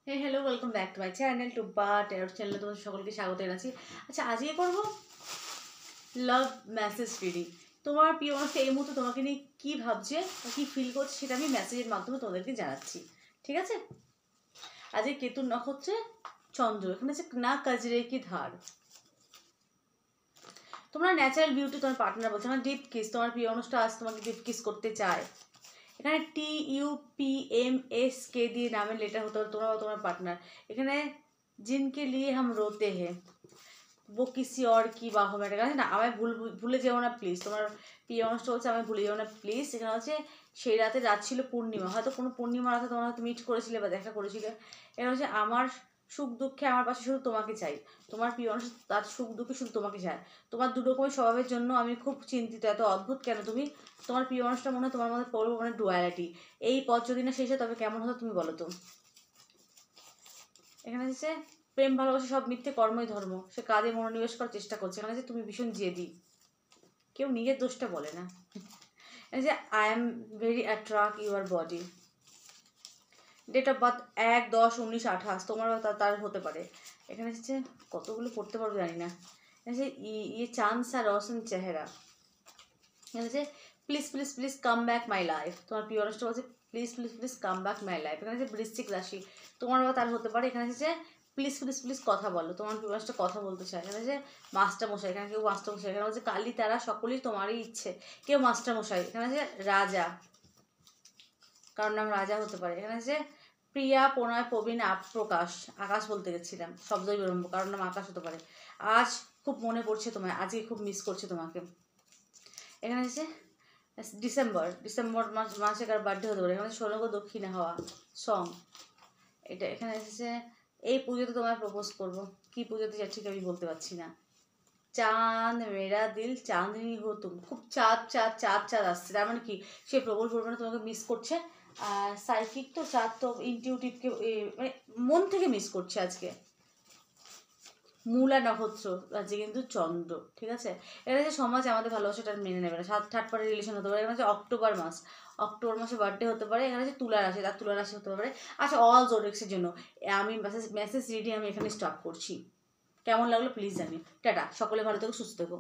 Hey hello, welcome back to my channel Tumpa terror চ্যানেলে তোমাদের সকলকে স্বাগত জানাচ্ছি। আচ্ছা, আজকে করবো লাভ মেসেজ রিডিং। তোমার প্রিয় মানুষ এই মুহূর্তে তোমাকে নিয়ে কী ভাবছে বা কী ফিল করছে সেটা আমি মেসেজের মাধ্যমে তোমাদেরকে জানাচ্ছি, ঠিক আছে? আজকে কেতুর নক্ষত্রে চন্দ্র, এখানে আছে না কাজরে কি ধার। তোমরা ন্যাচারাল বিউটি, তোমার পার্টনার বলছে না ডিপ কিস, তোমার প্রিয় মানুষটা আজ তোমাকে ডিপ কিস করতে চায়। এখানে TUPMSK দিয়ে নামের লেটার হতে হবে তোমরা বা তোমার পার্টনার। এখানে জিনকে লিয়ে হাম রোতে হে वो किसी और की बाहों में আছে না, আমায় ভুলে যেও না প্লিজ। তোমার প্রিয় মানুষটা হচ্ছে আমায় ভুলে যেও না প্লিজ। এখানে হচ্ছে সেই রাতে রাত ছিল পূর্ণিমা, হয়তো কোনো পূর্ণিমা রাতে তোমরা হয়তো মিট করেছিলে বা দেখা করেছিলে। এখানে হচ্ছে আমার সুখ দুঃখে আমার পাশে শুধু তোমাকে চাই। তোমার প্রিয় মানুষ তার সুখ দুঃখে শুধু তোমাকে চায়। তোমার দু রকমের স্বভাবের জন্য আমি খুব চিন্তিত, এত অদ্ভুত কেন তুমি। তোমার প্রিয় মানুষটা মনে হয় তোমার মধ্যে পড়বে মানে ডুয়ালিটি। এই পথ যদি না শেষ হয় তবে কেমন হতো তুমি বলো তো। এখানে হচ্ছে প্রেম ভালোবাসা সব মিথ্যে, কর্মই ধর্ম। সে কাজে মনোনিবেশ করার চেষ্টা করছে। এখানে যে তুমি ভীষণ জেদি, কেউ নিজের দোষটা বলে না। যে I am very attract your body. Date of birth 1-10-19-28, তোমার তার হতে পারে। এখানে হচ্ছে কতগুলো পড়তে পারবো জানি না। এখানে ইয়ে চাঁদ সা রোশন চেহারা। এখানে হচ্ছে please please please come back my life. তোমার প্রিয় মানুষটা বলছে please please please come back my life. এখানে হচ্ছে বৃশ্চিক রাশি, তোমার বা তার হতে পারে। এখানে হচ্ছে প্লিজ প্লিজ প্লিজ কথা বলো, তোমার প্রিয় মানুষটা কথা বলতে চায়। এখানে হচ্ছে মাস্টার মশাই, এখানে কেউ মাস্টার মশাই। এখানে হচ্ছে কালী তারা সকলেই তোমারই ইচ্ছে, কেউ মাস্টার মশাই। এখানে হচ্ছে রাজা, কারোর নাম রাজা হতে পারে। এখানে হচ্ছে প্রিয়া প্রণয় প্রবীণ প্রকাশ, আকাশ বলতে গেছিলাম, শব্দই বিড়ম্ব, কারোর নাম আকাশ হতে পারে। আজ খুব মনে পড়ছে তোমায়, আজকে খুব মিস করছে তোমাকে। এখানে হচ্ছে ডিসেম্বর মাসে কার বার্থডে হতে পারে। এখানে ষোলগো দক্ষিণে হওয়া সং। এটা এখানে এসেছে এই পুজোতে তোমায় প্রপোজ করব। কি পুজোতে যা ঠিক আমি বলতে পারছি না। চাঁদ মেরা দিল চাঁদনি হো তুম, খুব চাঁদ চাঁদ চাঁদ চাঁদ আসছে, তার মানে কি সে প্রবল পরিমাণে তোমাকে মিস করছে। আর সাইকিক তো চাঁদ তো ইনটিউটিভকে মানে মন থেকে মিস করছে আজকে। মূলা নক্ষত্র আজকে কিন্তু চন্দ্র, ঠিক আছে? এটা যে সমাজ আমাদের ভালোবাসাটা মেনে নেবে না, থার্ড পার্টি রিলেশন হতে পারে। এখানে হচ্ছে অক্টোবর মাসে বার্থডে হতে পারে। এখানে হচ্ছে তুলা রাশি, তার তুলা রাশি হতে পারে। আচ্ছা, অল জোডিয়াক্সের জন্য আমি মেসেজ রিডিং আমি এখানে স্টপ করছি। কেমন লাগলো প্লিজ জানি। টাটা, সকলে ভালো থেকো, সুস্থ থেকো।